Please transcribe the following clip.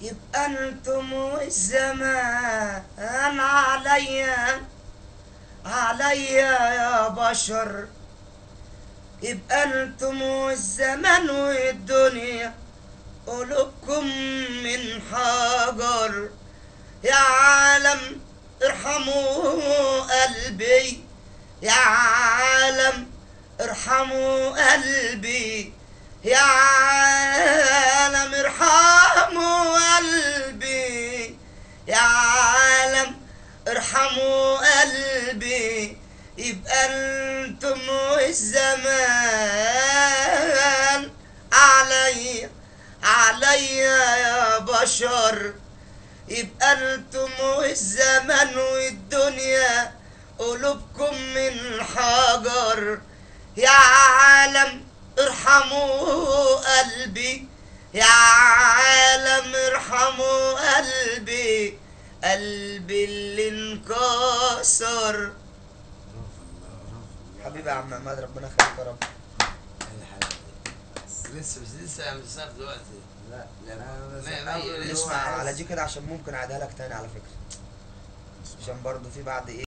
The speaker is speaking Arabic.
يبقى انتم والزمان عليا يا بشر. يبقى انتم والزمان والدنيا قلوبكم من حجر. يا عالم ارحموا قلبي، يا عالم ارحموا قلبي، يا عالم ارحموا قلبي، يا عالم ارحموا قلبي. يبقى انتم والزمان عليا يا بشر. يبقى انتم والزمان والدنيا قلوبكم من حجر. يا عالم ارحموا قلبي، يا عالم ارحموا قلبي، قلبي اللي انكسر. حبيبي يا عم عماد، ربنا يخليك يا رب. لسه يا مسافر دلوقتي. لا ما نسمع على دي كده عشان ممكن اعيدها لك تاني على فكرة، عشان برضو في بعد ايه